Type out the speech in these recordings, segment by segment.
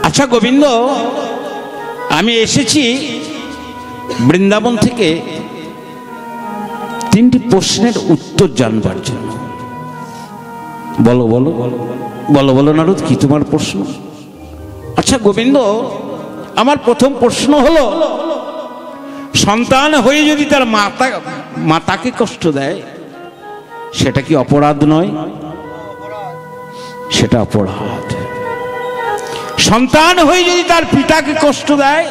আচ্ছা গোবিন্দ, আমি এসেছি বৃন্দাবন থেকে তিনটি প্রশ্নের উত্তর জানবার জন্য। বলো বলো বলো বলো নারদ, কি তোমার প্রশ্ন? আচ্ছা গোবিন্দ, আমার প্রথম প্রশ্ন হলো, সন্তান হয়ে যদি তার মাতাকে কষ্ট দেয় সেটা কি অপরাধ নয়? সেটা অপরাধ। সন্তান হয়ে যদি তার পিতাকে কষ্ট দেয়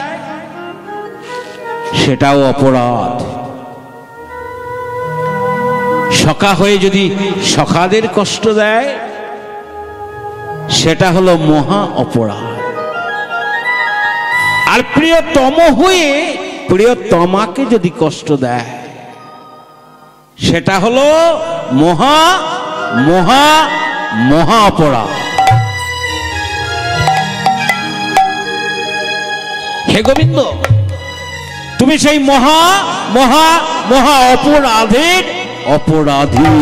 সেটাও অপরাধ। সখা হয়ে যদি সখাদের কষ্ট দেয় সেটা হলো মহা অপরাধ। আর প্রিয়তম হয়ে প্রিয়তমাকে যদি কষ্ট দেয় সেটা হলো মহা মহা মহা অপরাধ। হে গোবিন্দ, তুমি সেই মহা মহা মহা অপরাধের অপরাধী।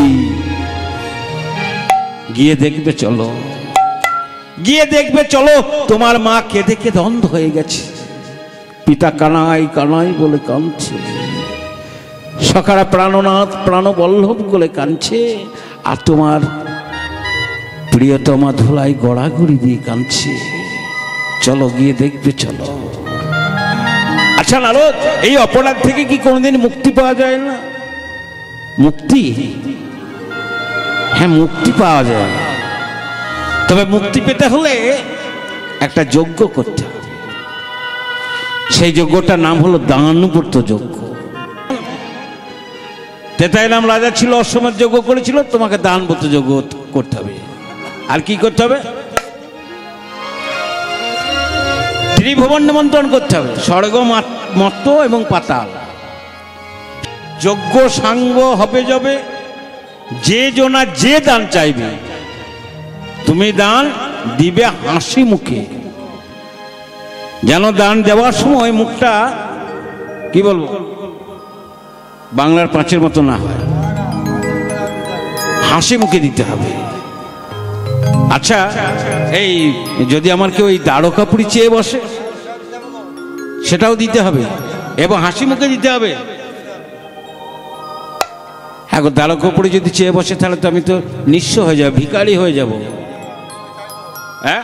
গিয়ে দেখবে চলো, গিয়ে দেখবে চলো, তোমার মা কেঁদে কেঁদে অন্ধ হয়ে গেছে। পিতা কানাই কানাই বলে কাঁদছে, সখারা প্রাণনাথ প্রাণবল্লভ বলে কাঁদছে, আর তোমার প্রিয়তমা ধুলাই গড়াগড়ি দিয়ে কাঁদছে। চলো গিয়ে দেখবে চলো। আচ্ছা নারদ, এই অপরাধ থেকে কি কোনোদিন মুক্তি পাওয়া যায় না? মুক্তি, হ্যাঁ মুক্তি পাওয়া যায়, তবে মুক্তি পেতে হলে একটা যজ্ঞ করতে হবে। সেই যজ্ঞটার নাম হলো দানব্রত যজ্ঞ। তেতাই নাম রাজা ছিল, অশ্বমেধ যজ্ঞ করেছিল, তোমাকে দানব্রত যজ্ঞ করতে হবে। আর কি করতে হবে? ত্রিভুবন নিমন্ত্রণ করতে হবে, স্বর্গ মর্ত এবং পাতাল। যজ্ঞ সাঙ্গ হবে যাবে, যে জনা যে দান চাইবে তুমি দান দিবে হাসি মুখে। যেন দান দেওয়ার সময় মুখটা কি বলবো, বাংলার পাঁচের মতো না হয়, হাসি মুখে দিতে হবে। আচ্ছা, এই যদি আমার কেউ এই দ্বারকাপুরি চেয়ে বসে সেটাও দিতে হবে এবং হাসি মুখে দিতে হবে। এখন দ্বারকাপুরি যদি চেয়ে বসে তাহলে তো আমি তো নিঃস্ব হয়ে যাব, ভিখারি হয়ে যাব। হ্যাঁ,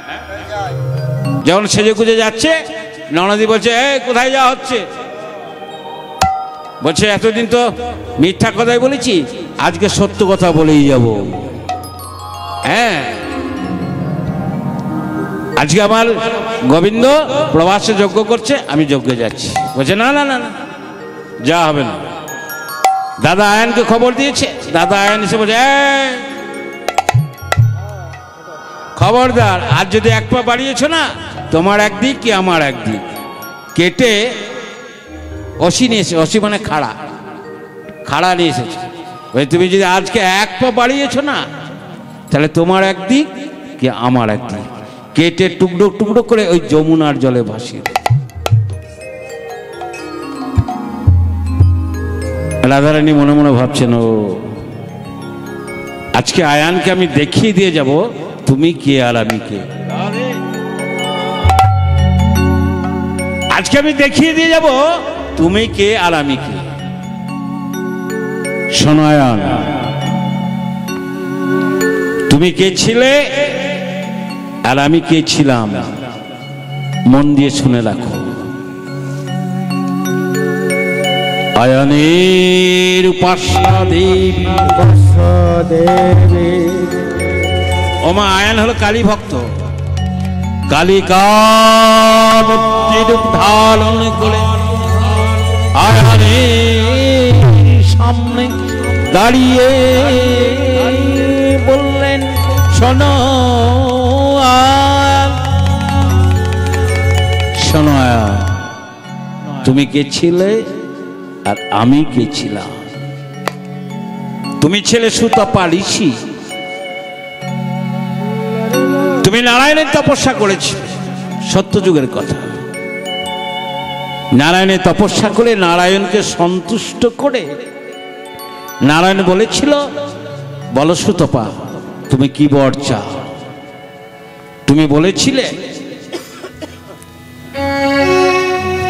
যখন সেজে গুজে যাচ্ছে, ননদি বলছে এই কোথায় যাওয়া হচ্ছে? বলছে এতদিন তো মিথ্যা কথাই বলেছি, আজকে সত্য কথা বলেই যাব। হ্যাঁ, আজকে আমার গোবিন্দ প্রবাসে যজ্ঞ করছে, আমি যজ্ঞে যাচ্ছি। বলছে না না না না, যা হবে না। দাদা আয়নকে খবর দিয়েছে, দাদা আয়ন এসে বলছে খবরদার, আর যদি এক পা বাড়িয়েছ না, তোমার একদিক কি আমার একদিক কেটে অসি নিয়ে এসে, অসি মানে খাড়া, খাড়া নিয়ে এসেছে। ওই তুমি যদি আজকে এক পা বাড়িয়েছ না, তাহলে তোমার একদিক কি আমার একদিক কেটে টুকরো টুকরো করে ওই যমুনার জলে ভাসিয়ে। রাধারানী মনে মনে ভাবছেন, ও আজকে আয়ানকে আমি দেখিয়ে দিয়ে যাব তুমি কে আর আমি কে। আজকে আমি দেখিয়ে দিয়ে যাব তুমি কে আর আমি কে। শোনো আয়ান, তুমি কে ছিলে আর আমি কে ছিলাম, মন দিয়ে শুনে রাখো। আয়নের উপাস্যা দেবী, ওমা আয়ন হলো কালী ভক্ত। কালিকার রূপ ধারণ করে আয়নের সামনে দাঁড়িয়ে বললেন, শোনো শোনো আয়ান, তুমি কে ছিলে আর আমি কে ছিলাম। তুমি ছেলে সুতপা ঋষি, তুমি নারায়ণের তপস্যা করেছি, সত্যযুগের কথা। নারায়ণের তপস্যা করে নারায়ণকে সন্তুষ্ট করে নারায়ণ বলেছিল, বলো সুতপা তুমি কি বর চাও? তুমি বলেছিলে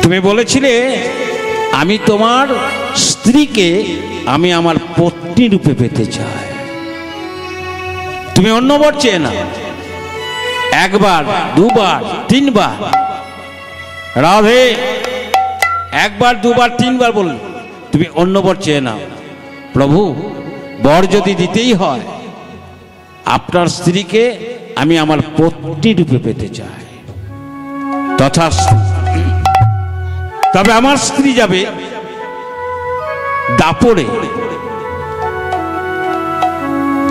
তুমি বলেছিলে আমি তোমার স্ত্রীকে আমি আমার পত্নী রূপে পেতে চাই। তুমি অন্য বর চেয়ে না, একবার দুবার তিনবার রাধে, একবার দুবার তিনবার বলল তুমি অন্য বর চেয়ে নাও। প্রভু, বর যদি দিতেই হয় আপনার স্ত্রীকে আমি আমার পত্নী রূপে পেতে চাই। তথা তবে আমার স্ত্রী যাবে দাপড়ে,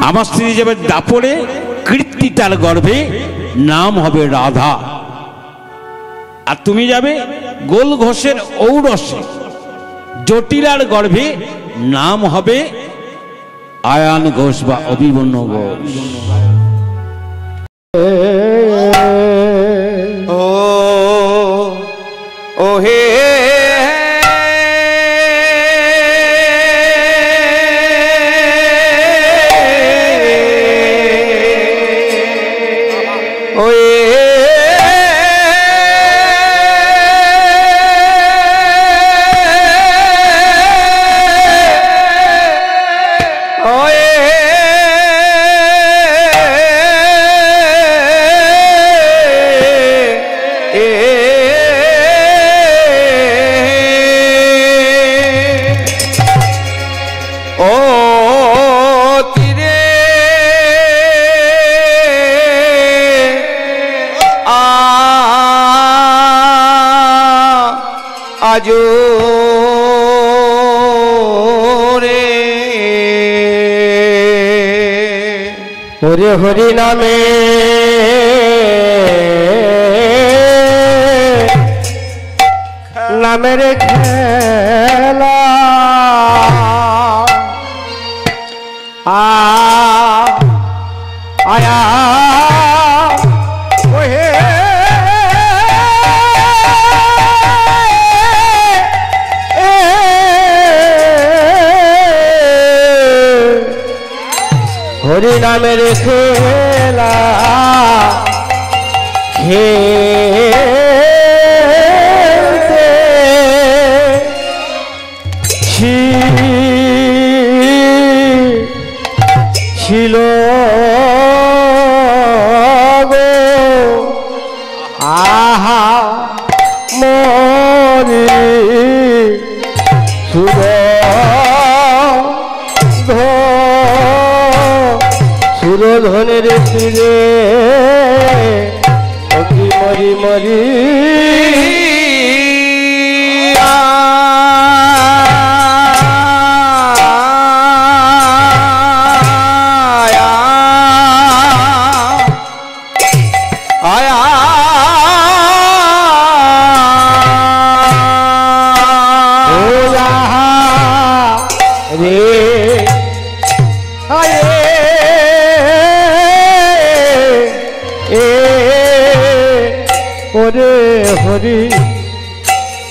আমার স্ত্রী যাবে দাপড়ে, কীর্তি তার গর্ভে, নাম হবে রাধা। আর তুমি যাবে গোল ঘোষের ঔরসে, জটিলার গর্ভে, নাম হবে আয়ান ঘোষ বা অভিমন্য ঘোষ। ও হে আজো রে হরি হরি নামে নামের খেলা আয়া হরি নামের খেলা খেলতে ছিল গো আহা মরি সুর সুরধনের তীরে অতি মরি মরি হরি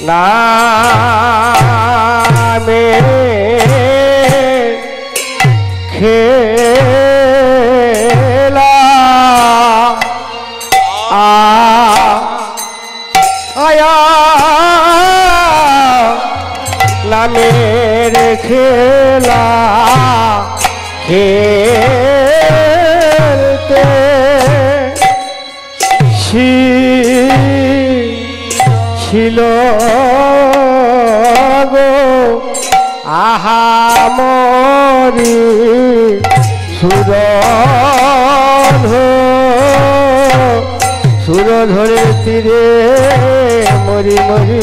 নামে খেলা আয়া নামের খেলা খেলতে ছিল গো আহা মরি সুরধরের তীরে মরি মরি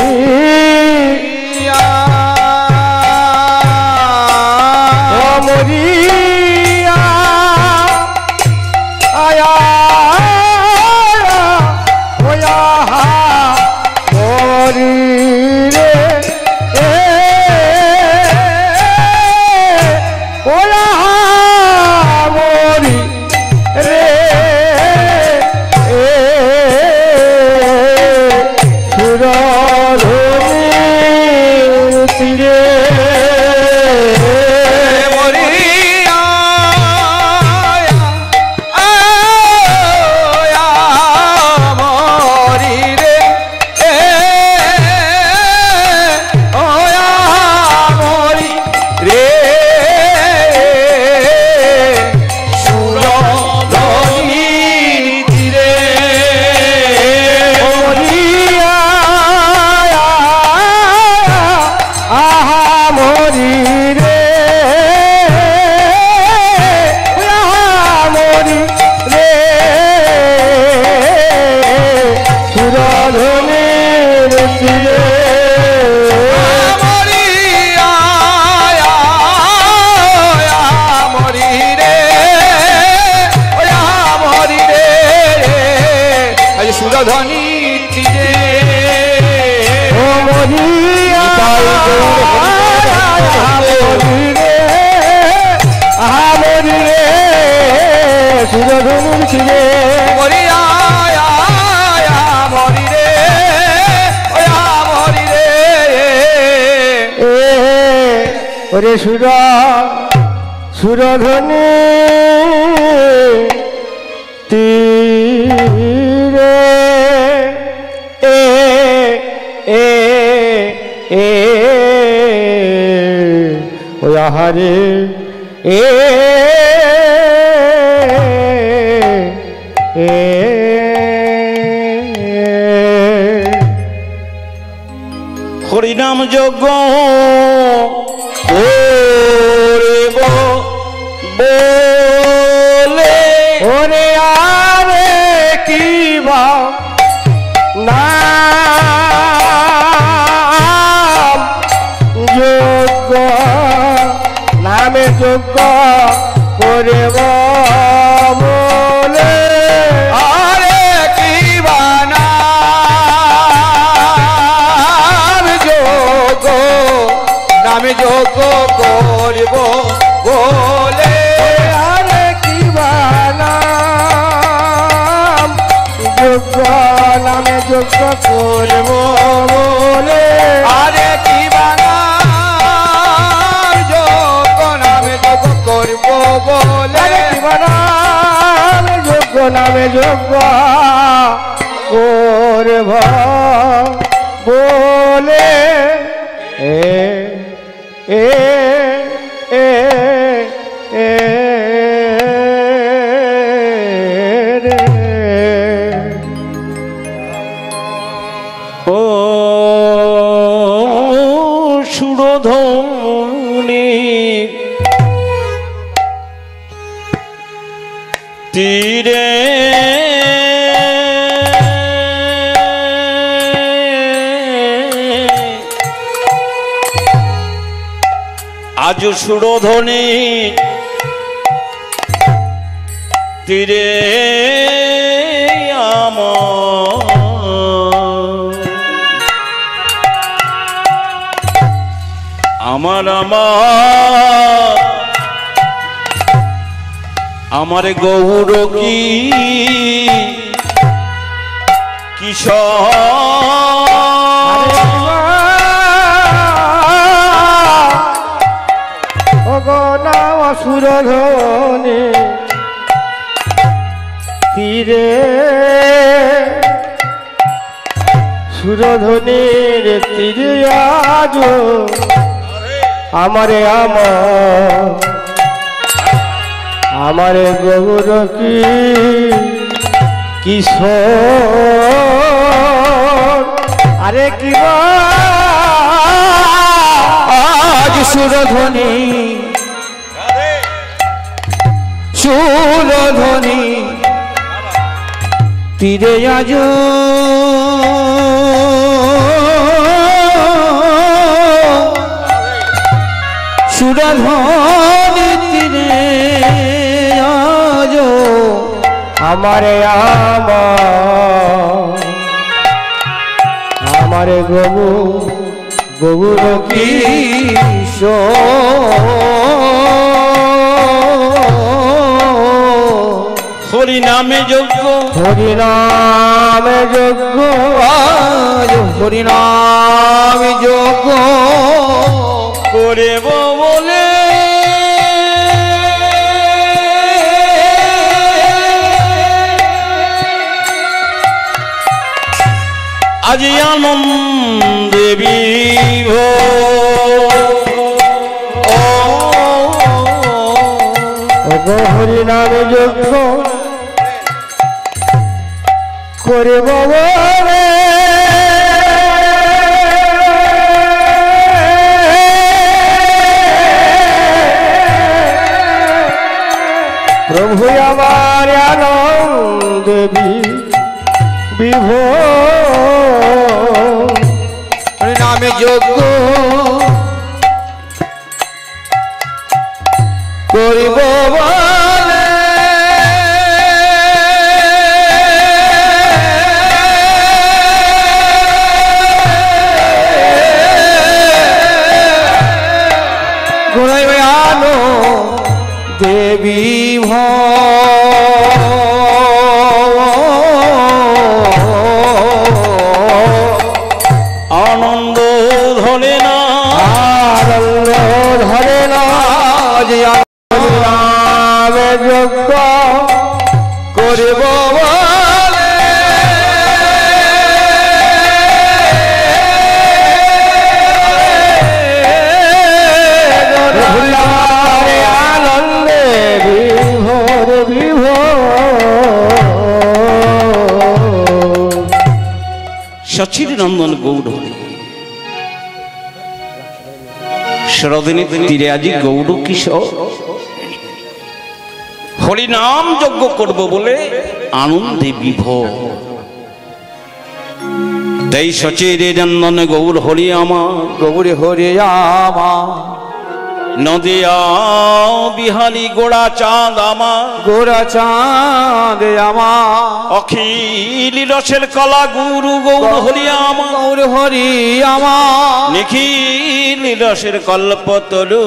মরিয়া আয়া সুর সুরধনী তীরে ও মরিয়া মরি রে সুরধনুর ছিড়ে মরিয়া মরি রে মরি রে ওরে সুরধনী তীরে ও আহারে হরিনাম যজ্ঞ করিব বলে ওরে আরে কি বা নাম যোগ্য নামে যোগ্য করিব বলে আরে কি বানাম যোগ নামে যোগ করিব বলে আরে কি বা নাম যোগ্য নামে যোগ্য করিব বলে আরে কি বানাম যোগ নামে যোগ করিব বলে আরে কি বা নাম যোগ্য নামে যোগ্য করব বলে এ রে। ও সুরধনী তীরে আজ সুরধনী তীরে আমার আমার গৌর কি সুরধনী তীরে সুরধনীর তীরে আজ আমারে আমারে গৌর কি কিশোর আরে কি আজ সুরধনী সুরধনী তীরে আজ সুরধনী তীরে আজ আমারে আমারে গৌর কি হরি নামে যজ্ঞ হরি নামে যজ্ঞ হরি নাম যোগ করিব বলে আজ আনন্দে হরি নামে যজ্ঞ করিব বলে প্রভু আমার আনন্দ বিভোর নামে যোগ্য করিব বলে আনন্দ ধরে না আনন্দ ধরে না যে নামে যজ্ঞ করব বলে ভুলারে আনন্দে বিভোর বিভোর সচির নন্দন গৌড় হরি সরদিনী তীরে আজি গৌড় কিশোর হরি নাম যজ্ঞ করব বলে আনন্দে বিভোর তাই সচিরে নন্দন গৌড় হরি আমার গৌরী হরে আমার নদিয়া বিহারি গোড়া চাঁদ আমার গোরা চাঁদ আমার অখিল রসের কলা গুরু গৌর হরি আমার গৌর হরি আমার নিখিল রসের কল্পতরু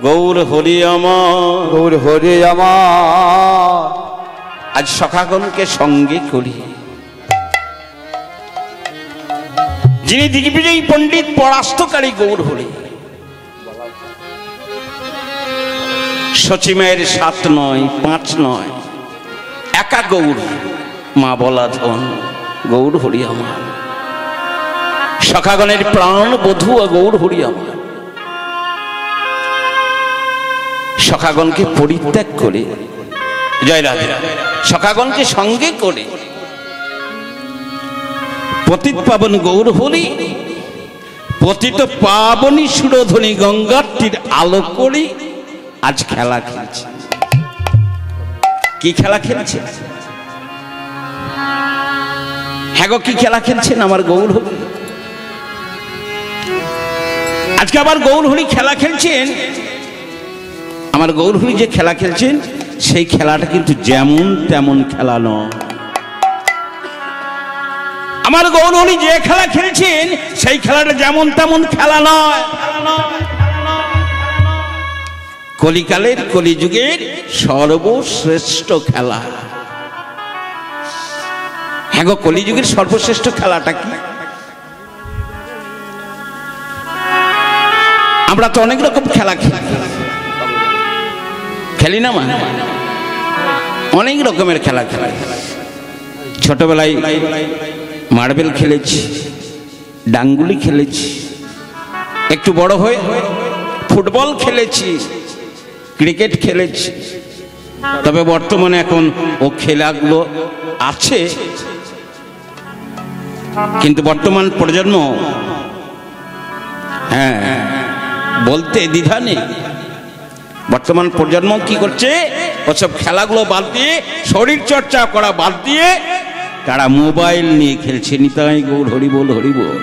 গৌর হরি আমার গৌর হরি আমার আজ সখাগণকে সঙ্গে করি যিনি দিগ্বিজয়ী পণ্ডিত পরাস্তকারী গৌর হরি সচিমায়ের 7 নয় 5 নয় একা গৌর মা বলা ধন গৌর হরি আমার সখাগণের প্রাণ বধূ গৌর হরি আমার সখাগণকে পরিত্যাগ করে জয় রাধে সখাগণকে সঙ্গে করে পতিত পাবন গৌর হরি পতিত পাবনী সুরধ্বনি গঙ্গার তীর আলো করি আজ খেলা খেলছে কি খেলা খেলছে হ্যাঁ গো কি খেলা খেলছেন আমার গৌর হরি আজকে আবার গৌর হরি খেলা খেলছেন আমার গৌর হরি যে খেলা খেলছেন সেই খেলাটা কিন্তু যেমন তেমন খেলা নয় আমার গৌর হরি যে খেলা খেলছেন সেই খেলাটা যেমন তেমন খেলা নয় কলিকালের কলিযুগের সর্বশ্রেষ্ঠ খেলা হ্যাঁ গো কলিযুগের সর্বশ্রেষ্ঠ খেলাটা কি আমরা তো অনেক রকম খেলা খেলি না মা অনেক রকমের খেলা ছোটবেলায় মার্বেল খেলেছি ডাঙ্গুলি খেলেছি একটু বড় হয়ে ফুটবল খেলেছি ক্রিকেট খেলেছি তবে বর্তমানে এখন ও খেলাগুলো আছে কিন্তু বর্তমান প্রজন্ম হ্যাঁ বলতে দ্বিধা নেই বর্তমান প্রজন্ম কি করছে ওসব খেলাগুলো বাদ দিয়ে শরীর চর্চা করা বাদ দিয়ে তারা মোবাইল নিয়ে খেলছে নিতাই গৌর হরি বল হরি বল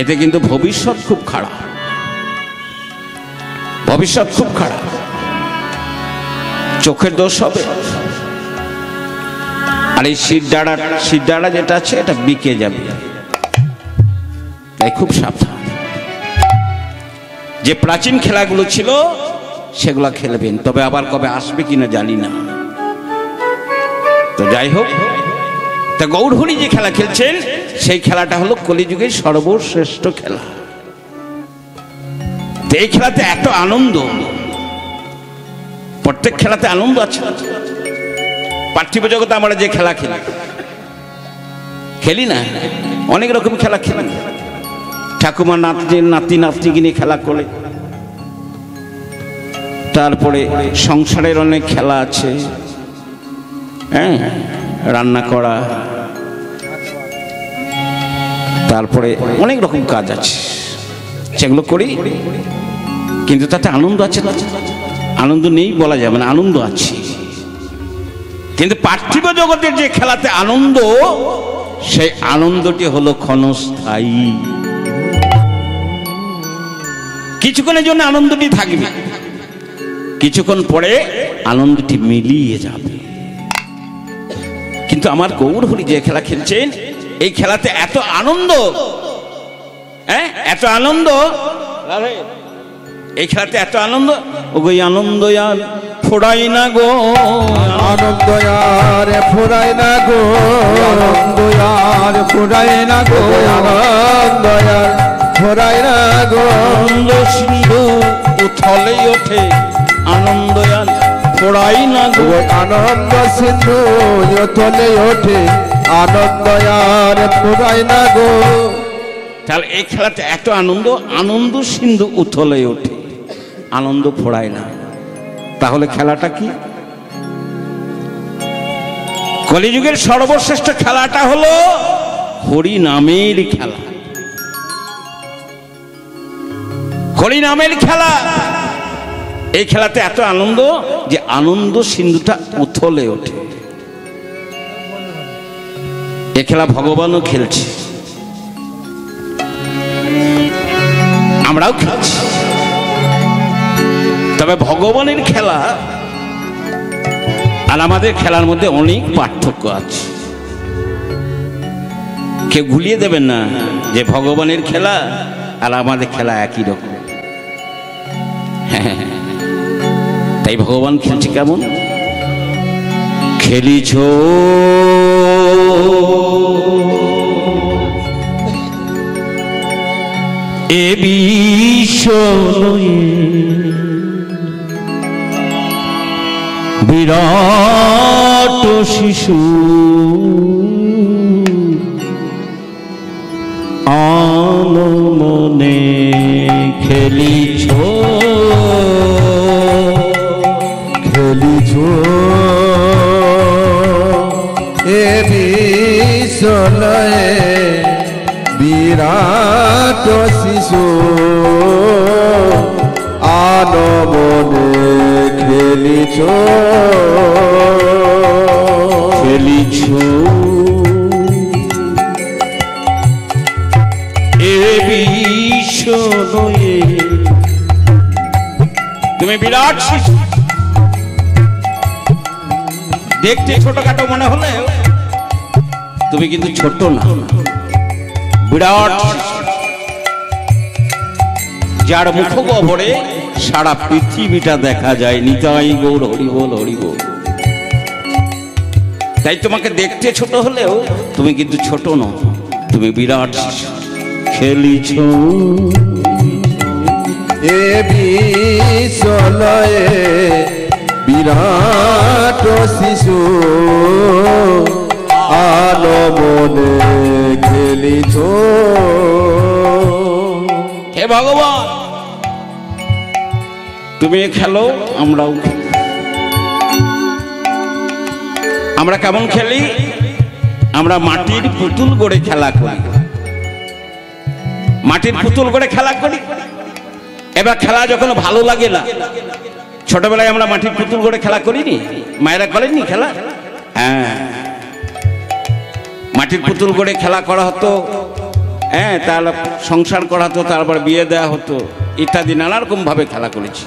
এতে কিন্তু ভবিষ্যৎ খুব খারাপ ভবিষ্যৎ খুব খারাপ চোখের দোষ হবে আর এই শিরদাঁড়া যেটা আছে এটা বিকে যাবে তাই খুব সাবধান যে প্রাচীন খেলাগুলো ছিল সেগুলো খেলবেন তবে আবার কবে আসবে কিনা জানি না তো যাই হোক তা গৌর হরি যে খেলা খেলছেন সেই খেলাটা হলো কলিযুগের সর্বশ্রেষ্ঠ খেলা এই খেলাতে এত আনন্দ প্রত্যেক খেলাতে আনন্দ আছে পার্থিব জগতে আমরা যে খেলা খেলি না অনেক রকম খেলা খেলেন ঠাকুমা নাতি নাতনিকে নিয়ে খেলা করে তারপরে সংসারের অনেক খেলা আছে হ্যাঁ রান্না করা তারপরে অনেক রকম কাজ আছে সেগুলো করি কিন্তু তাতে আনন্দ আছে না আনন্দ নেই বলা যাবে না আনন্দ আছে কিন্তু পার্থিব জগতের যে খেলাতে আনন্দ সেই আনন্দটি হলো ক্ষণস্থায়ী কিছুক্ষণের জন্য আনন্দটি থাকবে কিছুক্ষণ পরে আনন্দটি মিলিয়ে যাবে কিন্তু আমার গৌর হরি যে খেলা খেলছেন এই খেলাতে এত আনন্দ হ্যাঁ এত আনন্দ এই খেলাতে এত আনন্দ, ওগো আনন্দ আর ফোড়াই না গো, আনন্দ আর ফুরাই না গো, আনন্দ আর ফুরাই না গো, আনন্দ আর ফুরাই না গো, আনন্দ সিন্ধু উথলেই ওঠে, আনন্দ আর ফোড়াই না গো, আনন্দ সিন্ধু তলে ওঠে, আনন্দ আর ফুরাই না গো। তাহলে এই খেলাতে এত আনন্দ, আনন্দ সিন্ধু উথলে ওঠে, আনন্দ ফোড়ায় না। তাহলে খেলাটা কি? কলিযুগের সর্বশ্রেষ্ঠ খেলাটা হলো হরি নামের খেলা, হরি নামের খেলা। এই খেলাতে এত আনন্দ যে আনন্দ সিন্ধুটা উথলে ওঠে। এ খেলা ভগবানও খেলছে, আমরাও খেলছি। তবে ভগবানের খেলা আর আমাদের খেলার মধ্যে অনেক পার্থক্য আছে। কেউ ভুলিয়ে দেবেন না যে ভগবানের খেলা আর আমাদের খেলা একই রকম। তাই ভগবান খেলছে কেমন? খেলিছ এ বিষয়ে বিরাট শিশু আনমনে খেলিছ, খেলিছ এ বিশ্বলয়ে বিরাট শিশু আনমনে খেলিছ, খেলিছ এ বিষয়ে। তুমি বিরাট শিশু, দেখতে ছোটখাটো মনে হলে তুমি কিন্তু ছোট না, বিরাট শিশু, যার মুখ গহ্বরে সারা পৃথিবীটা দেখা যায়। নিতাই গৌর হরি বল, হরি বল। তাই তোমাকে দেখতে ছোট হলেও তুমি কিন্তু ছোট নও, তুমি বিরাট শিশু। খেলিছ এ বিশ্বলয়ে বিরাট শিশু আনমনে খেলিছ। হে ভগবান, তুমি খেলো, আমরাও খেলি। আমরা কেমন খেলি? আমরা মাটির পুতুল গড়ে খেলা করি, মাটির পুতুল গড়ে খেলা করি। এবার খেলা যখন ভালো লাগে না, ছোটবেলায় আমরা মাটির পুতুল গড়ে খেলা করিনি? মায়েরা করেননি খেলা? হ্যাঁ, মাটির পুতুল গড়ে খেলা করা হতো। হ্যাঁ, তাহলে সংসার করা হতো, তারপর বিয়ে দেওয়া হতো, ইত্যাদি নানা রকম ভাবে খেলা করেছি।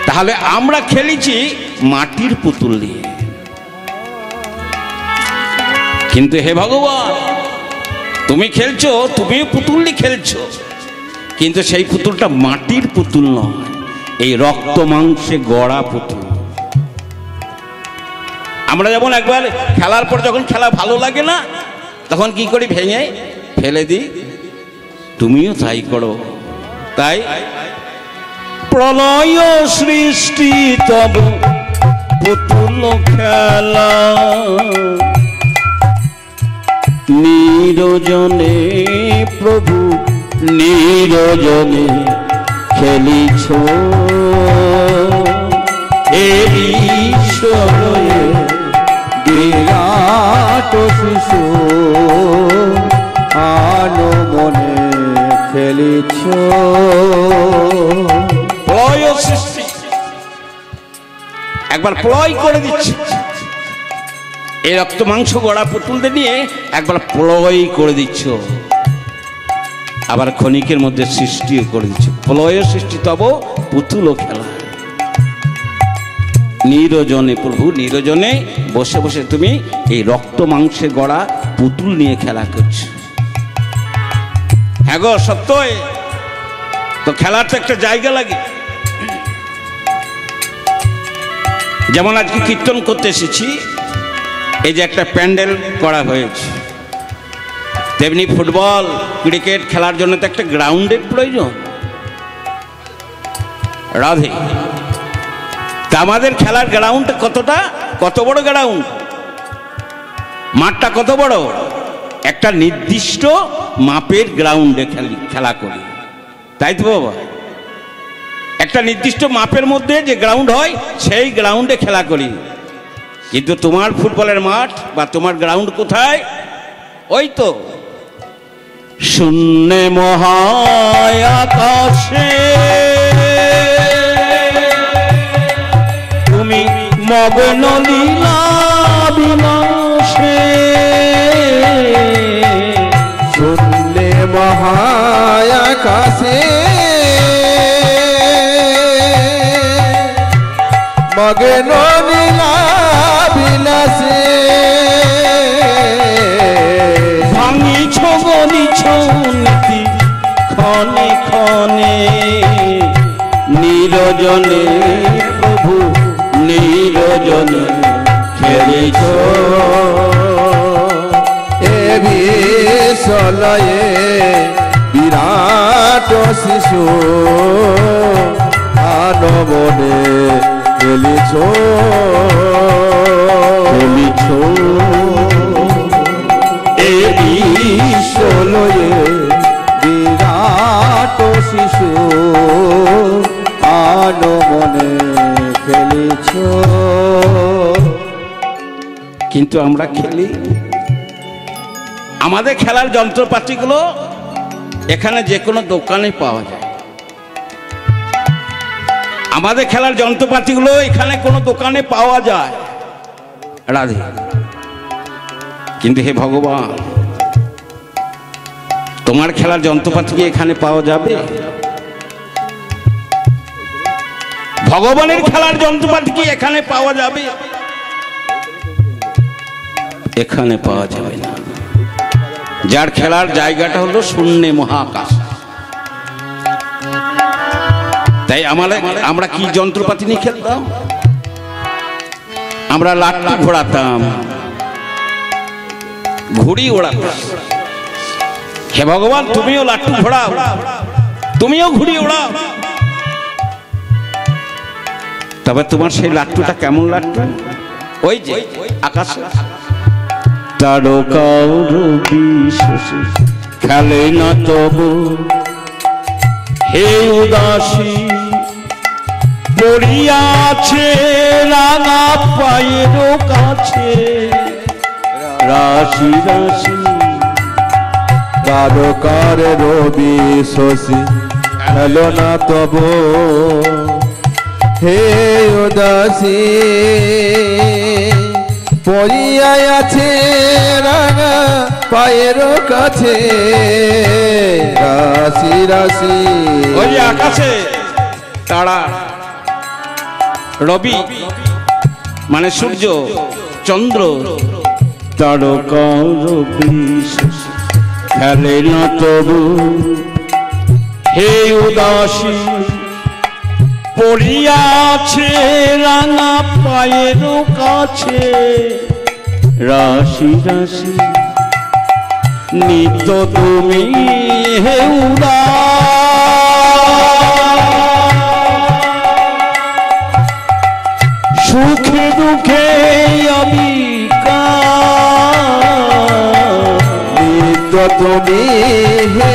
তাহলে আমরা খেলেছি মাটির পুতুল দিয়ে। কিন্তু হে ভগবান, তুমি খেলছো, তুমি পুতুল নিয়ে খেলছো, কিন্তু সেই পুতুলটা মাটির পুতুল নয়, এই রক্ত মাংসে গড়া পুতুল। আমরা যেমন একবার খেলার পর যখন খেলা ভালো লাগে না, তখন কি করি? ভেঙে ফেলে দিই। তুমিও তাই করো। তাই প্রলয় সৃষ্টি তব পুতুল খেলা, নিরজনে প্রভু নিরজনে খেলিছ এ বিষয়ে বিরাট শিশু আনমনে খেলিছ। প্রলয় সৃষ্টি একবার প্রলয় করে দিচ্ছে, এই রক্ত মাংস গড়া পুতুলদের নিয়ে একবার প্রলয় করে দিচ্ছ, আবার ক্ষণিকের মধ্যে সৃষ্টিও করে দিচ্ছ। প্রলয় সৃষ্টি তব পুতুল খেলা, নিরজনে প্রভু নিরজনে বসে বসে তুমি এই রক্ত মাংসে গড়া পুতুল নিয়ে খেলা করছো। হ্যাঁ গো সত্যই, তো খেলার তো একটা জায়গা লাগে। যেমন আজকে কীর্তন করতে এসেছি, এই যে একটা প্যান্ডেল করা হয়েছে, তেমনি ফুটবল ক্রিকেট খেলার জন্য তো একটা গ্রাউন্ডের প্রয়োজন। রাধে, তা আমাদের খেলার গ্রাউন্ড কত বড় গ্রাউন্ড, মাঠটা কত বড়? একটা নির্দিষ্ট মাপের গ্রাউন্ডে খেলা করি, তাই তো বাবা? একটা নির্দিষ্ট মাপের মধ্যে যে গ্রাউন্ড হয় সেই গ্রাউন্ডে খেলা করি। কিন্তু তোমার ফুটবলের মাঠ বা তোমার গ্রাউন্ড কোথায়? ওই তো শূন্যে মহায় আকাশে তুমি মগ্ন লীলা বিনাশে। শূন্যে মহায় আকাশে মগ্ন লীলা বিলাসে। ভাঙিছ গলিছ নীতি ক্ষণে ক্ষণে নিরজনে প্রভু নিরজনে খেলিছ। এ বিশ্বলয়ে বিরাট শিশু আনমনে খেলিছ খেলিছ। এ বিশ্বলয়ে বিরাট শিশু আনমনে খেলিছ। কিন্তু আমরা খেলি, আমাদের খেলার যন্ত্রপাতিগুলো এখানে যে কোনো দোকানে পাওয়া যায়। আমাদের খেলার যন্ত্রপাতিগুলো এখানে কোনো দোকানে পাওয়া যায়, রাধে। কিন্তু হে ভগবান, তোমার খেলার যন্ত্রপাতি কি এখানে পাওয়া যাবে? ভগবানের খেলার যন্ত্রপাতি কি এখানে পাওয়া যাবে? এখানে পাওয়া যাবে না। যার খেলার জায়গাটা হলো শূন্যে মহাকাশ। তাই আমরা কি যন্ত্রপাতি নিয়ে খেলতাম? আমরা লাট্টু ঘোরাতাম, ঘুড়ি ওড়াতাম। হে ভগবান, তুমিও লাট্টু ঘোড়াও, তুমিও ঘুড়ি ওড়াও। তবে তোমার সেই লাট্টুটা কেমন লাট্টু? ওই যে আকাশে তারকাও রবি খেলে না তবু হে উদাসী পড়িয়াছে রাঙা পায়ের কাছে রাশি রাশি। তারকার রবি শশী খেলো না তব হে উদাসী পড়িয়া আছে রাঙা পায়ের কাছে রাশি রাশি। ওই যে আকাশে তারা, রবি মানে সূর্য, চন্দ্র, তারকা রবি খেলে না তবু হে উদাসী পড়িয়াছে রাঙা পায়ের কাছে রাশি রাশি। নিত্য তুমি হে সুখে দুঃখে আমি নিত্য তুমি হে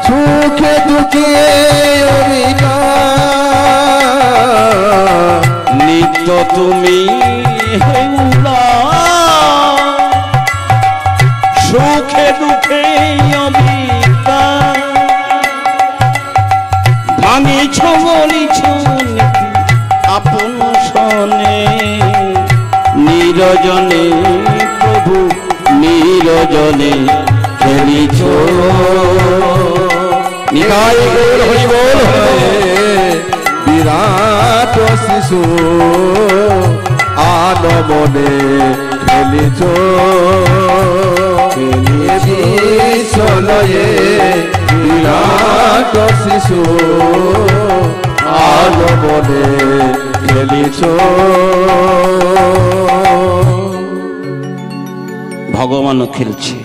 সুখে দুঃখে নিত্য তুমি হে সুখে দুঃখে অবিকা ভাঙিছ বলিছ আপন সনে নিরজনে প্রভু নিরজনে খেলিছ। নিতাই গৌর হরি বল। বিরাট শিশু আনমনে খেলিছ বিশ্বলয়ে বিরাট শিশু আজ বলে খেলিছ। ভগবানও খেলছে,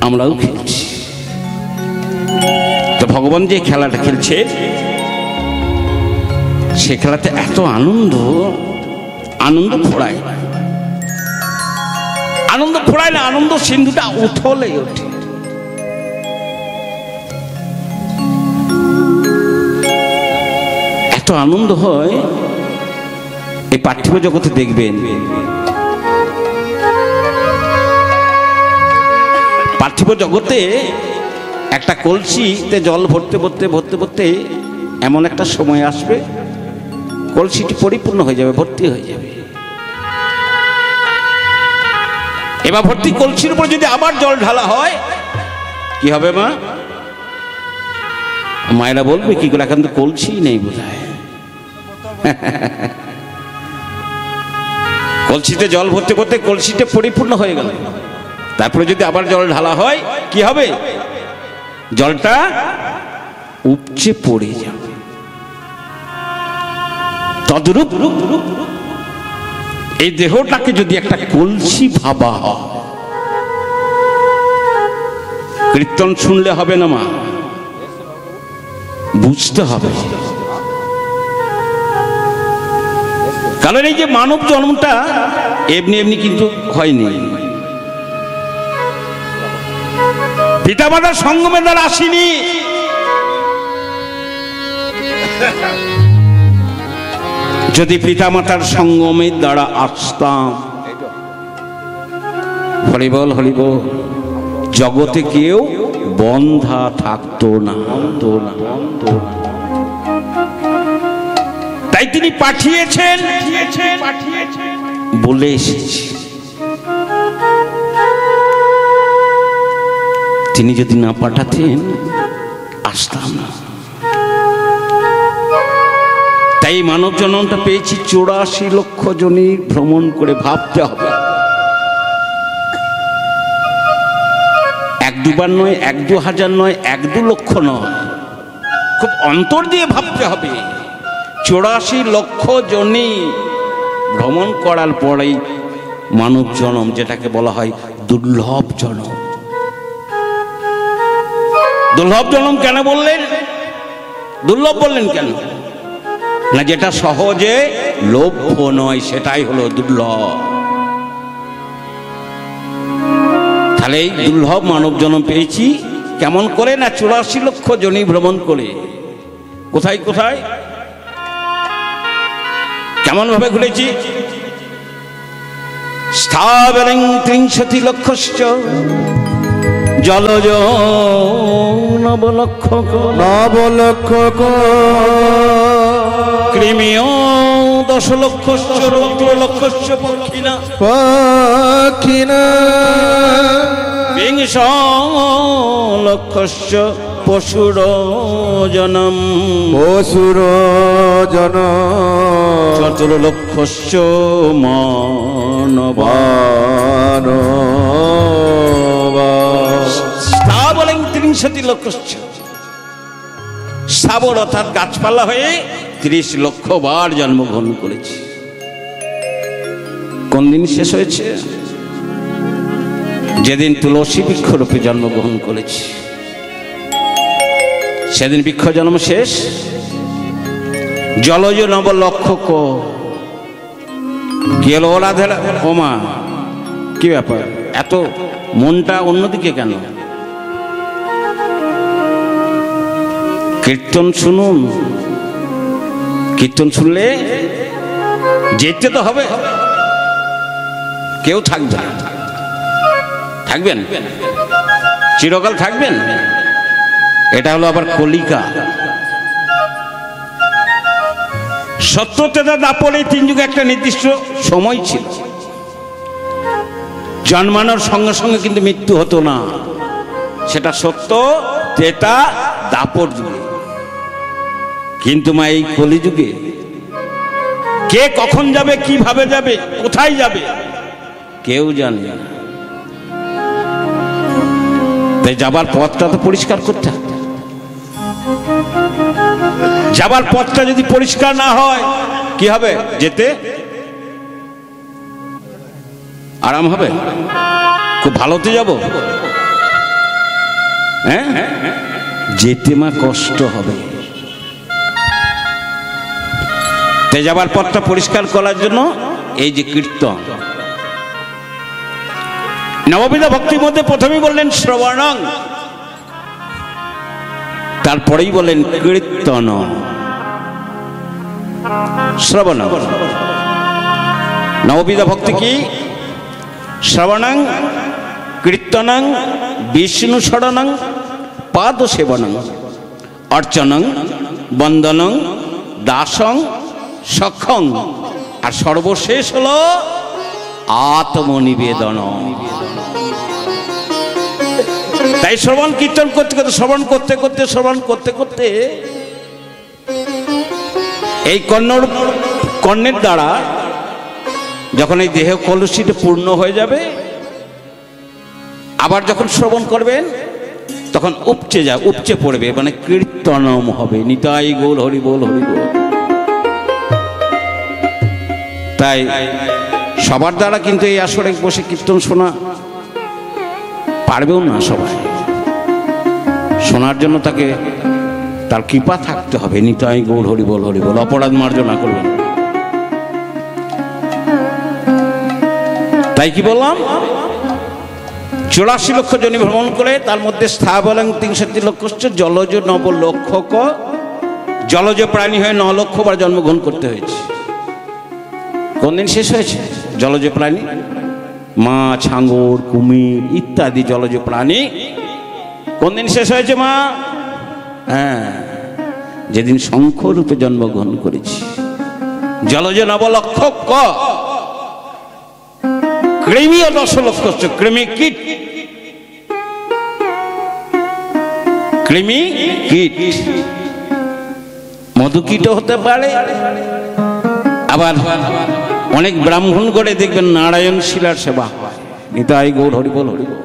আমরাও খেলছি। তো ভগবান যে খেলাটা খেলছে সে খেলাতে এত আনন্দ, আনন্দ ফোড়ায়, আনন্দ ফোড়ায় না, আনন্দ সিন্ধুটা উথলে ওঠে। এত আনন্দ হয় এই পার্থিব জগতে দেখবেন। পার্থিব জগতে একটা কলসিতে জল ভরতে ভরতে ভরতে ভরতে এমন একটা সময় আসবে কলসিটি পরিপূর্ণ হয়ে যাবে, ভর্তি হয়ে যাবে। এবার ভর্তি কলসির উপর যদি আবার জল ঢালা হয় কি হবে মা? মায়েরা বলবে কি করে, এখন তো কলসি নেই বোধহয়। কলসিতে জল ভরতে ভরতে কলসিটা পরিপূর্ণ হয়ে গেল, তারপরে যদি আবার জল ঢালা হয় কি হবে? জলটা উপচে পড়ে যাবে। তদ্রূপ এই দেহটাকে যদি একটা কলসি ভাবা হয়, কীর্তন শুনলে হবে না মা, বুঝতে হবে। কারণ এই যে মানব জন্মটা এমনি এমনি কিন্তু হয়নি, পিতামাতার সঙ্গমের দ্বারা আসেনি। যদি পিতামাতার সঙ্গমের দ্বারা আসতাম, হরিবল হরিবল, জগতে কেউ বন্ধা থাকতো না। তাই তিনি পাঠিয়েছেন বলে এসেছি। তিনি যদি না পাঠাতেন আসতাম না। তাই মানব জন্মটা পেয়েছি 84 লক্ষ জনই ভ্রমণ করে। ভাবতে হবে, 1-2 নয়, 1-2 নয়, 1-2 লক্ষ নয়, খুব অন্তর দিয়ে ভাবতে হবে। 84 লক্ষ জনই ভ্রমণ করার পরেই মানব জন্ম, যেটাকে বলা হয় দুর্লভ জন্ম। দুর্লভ জন্ম কেন বললেন? দুর্লভ বললেন কেন? না, যেটা সহজে লভ্য নয় সেটাই হলো দুর্লভ। তাহলে এই দুর্লভ মানব জন্ম পেয়েছি কেমন করে? না 84 লক্ষ জনই ভ্রমণ করে। কোথায় কোথায় কেমন ভাবে ঘুরেছি? স্থাবরং 30 লক্ষশ্চ জলজ নবলক্ষ কৃমিয় 10 লক্ষশ্চ রৌদ্র লক্ষশ্চ পক্ষিণা বিংশ লক্ষশ্চ পশুর জনম 14 লক্ষশ্চ মানবান। স্থাবরং 30 লক্ষশ্চ, স্থাবর অর্থাৎ গাছপালা হয়ে 30 লক্ষ বার জন্মগ্রহণ করেছি। কোন দিন শেষ হয়েছে? যেদিন তুলসী বৃক্ষরূপে জন্মগ্রহণ করেছি সেদিন বৃক্ষ জন্ম শেষ। জলজ নব লক্ষ কি হলো? রাধে ওমা, কি ব্যাপার, এত মনটা অন্যদিকে কেন? কীর্তন শুনুন, কীর্তন শুনলে যেতে তো হবে। কেউ থাকবে, থাকবেন চিরকাল থাকবেন? এটা হলো আবার কলিকা। সত্য, ত্রেতা, দ্বাপর এই 3 যুগে একটা নির্দিষ্ট সময় ছিল। জন্মানোর সঙ্গে সঙ্গে কিন্তু মৃত্যু হতো না, সেটা সত্য, ত্রেতা, দ্বাপর যুগে। কিন্তু মা এই কলিযুগে কে কখন যাবে, কিভাবে যাবে, কোথায় যাবে কেউ জানে না। তাই যাবার পথটা তো পরিষ্কার করতে হবে। যাবার পথটা যদি পরিষ্কার না হয় কি হবে? যেতে আরাম হবে? খুব ভালোতে যাব? হ্যাঁ, যেতে মা কষ্ট হবে। তাই যাবার পথটা পরিষ্কার করার জন্য এই যে কীর্তন, নববিধ ভক্তির মধ্যে প্রথমেই বললেন শ্রবণং, তারপরেই বললেন কীর্তন। শ্রবণ নববিধ ভক্তি কি? শ্রবণং, কীর্তনং, বিষ্ণু শরণং, পাদ সেবনং, অর্চনং, বন্দনং, দাসং, সক্ষং, আর সর্বশেষ হলো আত্মনিবেদন। তাই শ্রবণ কীর্তন করতে করতে, শ্রবণ করতে করতে, শ্রবণ করতে করতে এই কর্ণের দ্বারা যখন এই দেহ কলুষিত পূর্ণ হয়ে যাবে, আবার যখন শ্রবণ করবেন তখন উপচে পড়বে, মানে কীর্তনম হবে। নিতাই গৌর হরি বল, হরি বল। তাই সবার দ্বারা কিন্তু এই আসরে বসে কীর্তন শোনা পারবেও না সবাই। শোনার জন্য তাকে তার কৃপা থাকতে হবে। নিতাই গৌর হরি বল, হরি বল। অপরাধ মার্জনা করবেন। তাই কি বললাম? 84 লক্ষ জনি ভ্রমণ করে তার মধ্যে স্থাবরং 63 লক্ষ, জলজ 9 লক্ষ, জলজ প্রাণী হয়ে 9 লক্ষবার জন্মগ্রহণ করতে হয়েছে। কোন দিন শেষ হয়েছে? জলজ প্রাণী মাছ, হাঙর, কুমির ইত্যাদি জলজ প্রাণী কোন দিন শেষ হয়েছে মা? হ্যাঁ, যেদিন শঙ্খ রূপে জন্মগ্রহণ করেছি। জলজ 9 লক্ষ, কৃমিও 10 লক্ষ, কৃমি কীট, কৃমি কীট, মধুকীটও হতে পারে। আবার অনেক ব্রাহ্মণ করে দেখবেন নারায়ণ শিলার সেবা হয়। নিতাই গৌর হরি বল, হরি বল।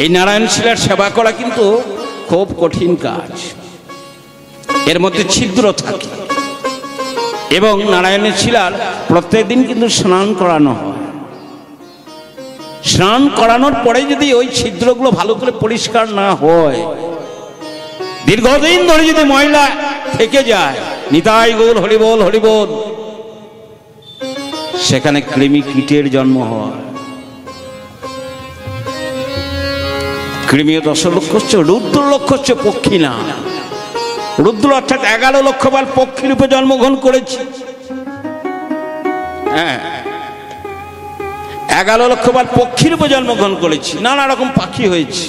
এই নারায়ণ শিলার সেবা করা কিন্তু খুব কঠিন কাজ। এর মধ্যে ছিদ্র থাকে এবং নারায়ণের শিলার প্রত্যেক দিন কিন্তু স্নান করানো হয়। স্নান করানোর পরে যদি ওই ছিদ্রগুলো ভালো করে পরিষ্কার না হয়, দীর্ঘদিন ধরে যদি ময়লা থেকে যায়, নিতাই গৌর হরি বল, হরি বল, সেখানে কৃমি কীটের জন্ম হয়। কৃমিও 10 লক্ষ, রুদ্র লক্ষ হচ্ছে পক্ষী না। রুদ্র অর্থাৎ 11 লক্ষ বার পক্ষী রূপে জন্মগ্রহণ করেছি। হ্যাঁ, 11 লক্ষ বার পক্ষী রূপে জন্মগ্রহণ করেছি। নানা রকম পাখি হয়েছে,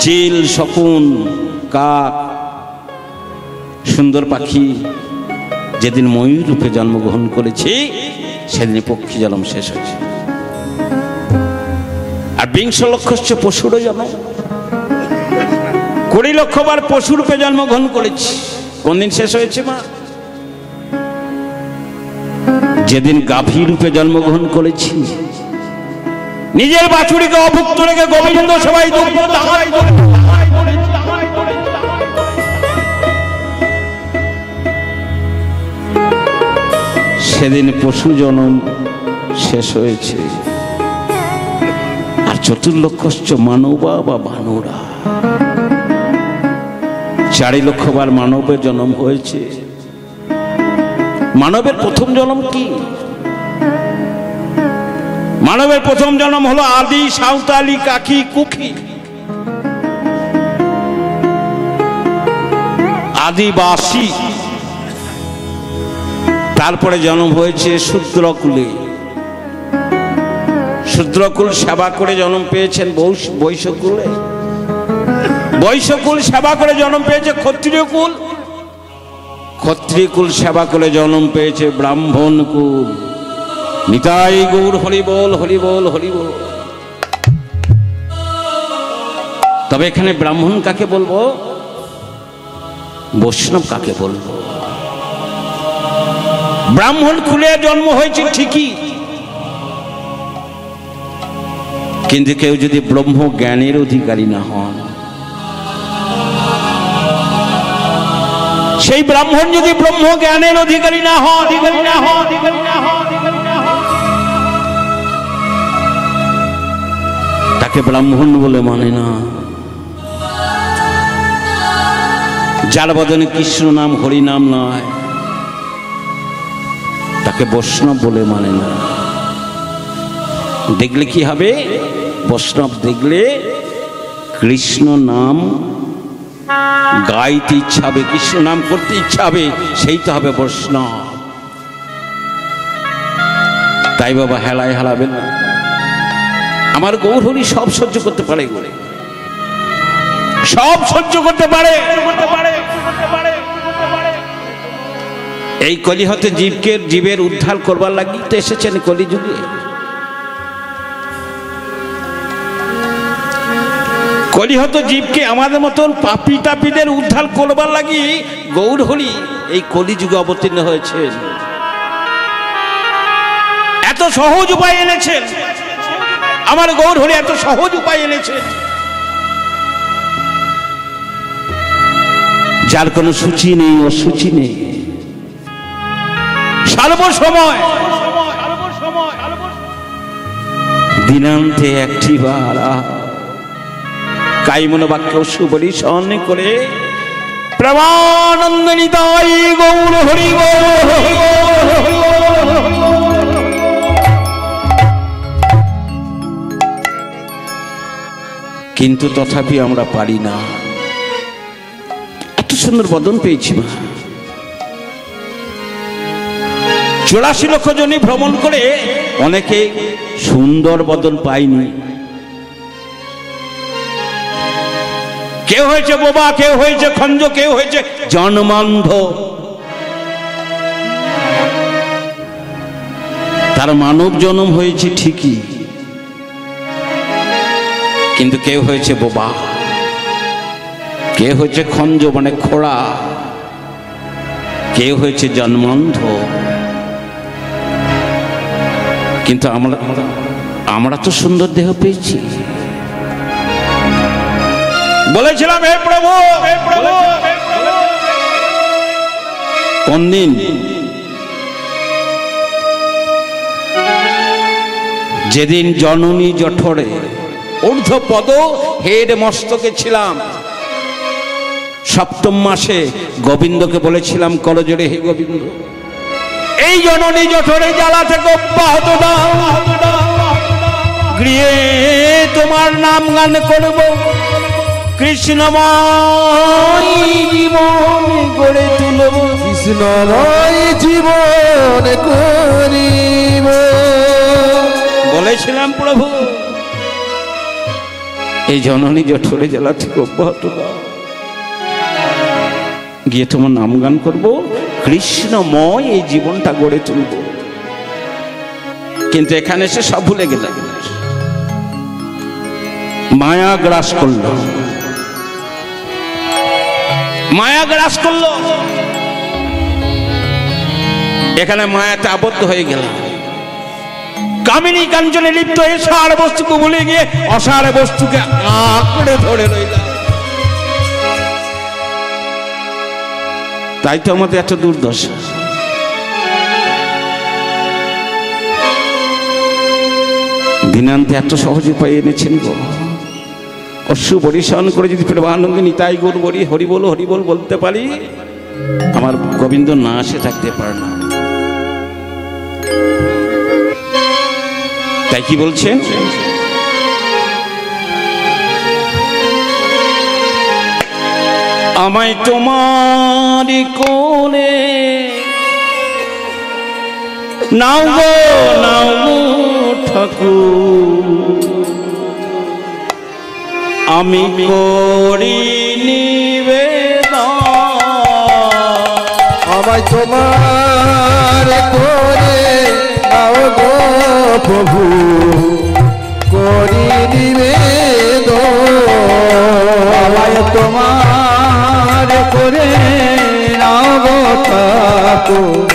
চিল, শকুন, কাক, সুন্দর পাখি। যেদিন ময়ূর রূপে জন্মগ্রহণ করেছি সেদিন পক্ষী জন্ম শেষ হয়েছে। আর 20 লক্ষ হচ্ছে পশুরও জন্ম। 20 লক্ষ বার পশু রূপে জন্মগ্রহণ করেছি। কোন দিন শেষ হয়েছে মা? যেদিন গাভী রূপে জন্মগ্রহণ করেছি। নিজের বাছুরিকে অভুক্ত রেখে গোবিন্দ সবাই সেদিন পশু জন্ম শেষ হয়েছে। আর 4 লক্ষ মানবা বা বানরা, 4 লক্ষ বার মানবের জন্ম হয়েছে। মানবের প্রথম জন্ম কি? মানবের প্রথম জন্ম হলো আদি সাঁওতালি কাকি কুকি, আদিবাসী। তারপরে জন্ম হয়েছে শূদ্রকুলে। শূদ্রকুল সেবা করে জন্ম পেয়েছেন বৈশ্যকুলে। বৈশ্যকুল সেবা করে জন্ম পেয়েছে ক্ষত্রিয় কুল। ক্ষত্রিয় কুল সেবা করে জন্ম পেয়েছে ব্রাহ্মণ কুল। নিতাই গৌর হরি বল, হরি বল, হরি বল। তবে এখানে ব্রাহ্মণ কাকে বলবো, বৈষ্ণব কাকে বলবো? ব্রাহ্মণ কুলে জন্ম হয়েছে ঠিকই, কিন্তু কেউ যদি ব্রহ্ম জ্ঞানের অধিকারী না হন, সেই ব্রাহ্মণ যদি ব্রহ্ম জ্ঞানের অধিকারী না হন, তাকে ব্রাহ্মণ বলে মানে না। যার বদনে কৃষ্ণ নাম হরি নাম নয়, তাকে বৈষ্ণব বলে মানে না। দেখলে কি হবে? বৈষ্ণব দেখলে কৃষ্ণ নাম গাইতে ইচ্ছা হবে, কৃষ্ণ নাম করতে ইচ্ছা হবে, সেই তো হবে বৈষ্ণব। তাই বাবা হেলায় হেলাবেন না। আমার গৌরহরি সব সহ্য করতে পারে, সব সহ্য করতে পারে। এই কলিহতে জীবের উদ্ধার করবার লাগি তো এসেছেন কলিযুগে। কলিহত জীবকে আমাদের মতন পাপী তাপীদের উদ্ধার করবার লাগি গৌরহরি এই কলিযুগে অবতীর্ণ হয়েছেন। এত সহজ উপায় এনেছেন আমার গৌরহরি, এত সহজ উপায় এনেছেন, যার কোনো সূচি নেই, অসুচি নেই। সর্বসময় দিনান্তে একটি বার কাইমন বাক্য সুবলি স্মরণ করে প্রেমানন্দ নিতাই গৌর হরি কিন্তু তথাপি আমরা পারি না। এত সুন্দর বদন পেয়েছি মা। 84 লক্ষ জনই ভ্রমণ করে অনেকে সুন্দর বদন পায়নি। কেউ হয়েছে বোবা, কেউ হয়েছে খঞ্জ, কেউ হয়েছে জন্মান্ধ। তার মানব জন্ম হয়েছে ঠিকই, কিন্তু কেউ হয়েছে বোবা, কেউ হয়েছে খঞ্জ মানে খোড়া, কেউ হয়েছে জন্মান্ধ। কিন্তু আমরা তো সুন্দর দেহ পেয়েছি। বলেছিলাম হে প্রভু, কোন দিন যেদিন জননী জঠরে ঊর্ধ্বপদ হেড মস্তকে ছিলাম, সপ্তম মাসে গোবিন্দকে বলেছিলাম করজোড়ে, হে গোবিন্দ এই জননী জঠরে জ্বালা থেকে অব্যাহত দাও, গৃহে তোমার নাম গান করব, কৃষ্ণময় জীবন গড়ে তুলব, কৃষ্ণময় জীবন করিব। বলেছিলাম প্রভু এই জননী জঠরে জ্বালা থেকে অব্যাহত দাও, গিয়ে তোমার নাম গান করব, কৃষ্ণময় এই জীবনটা গড়ে তুলব। কিন্তু এখানে এসে সব ভুলে গেল, মায়া গ্রাস করল, মায়া গ্রাস করল। এখানে মায়াতে আবদ্ধ হয়ে গেল, কামিনী কাঞ্চনে লিপ্ত হয়ে সার বস্তুকে ভুলে গিয়ে অসার বস্তুকে আঁকড়ে ধরে রইল। তাই তো আমাদের এত দুর্দশা। দিনান্তে এত সহজ উপায় এনেছেন গো। অশ্রু পরিশন করে যদি প্রেমানন্দ নিতাই গৌর বলি হরি বল বলতে পারি, আমার গোবিন্দ না আসে থাকতে পারে না। তাই কি বলছেন? আমায় তোমারি কোলে নাও গো ঠাকুর, আমি করি নিবেদন। আমায় তোমার কোলে নাও গো প্রভু, করি নিবেদন। আমায় তোমার করে নাও গো ঠাকুর,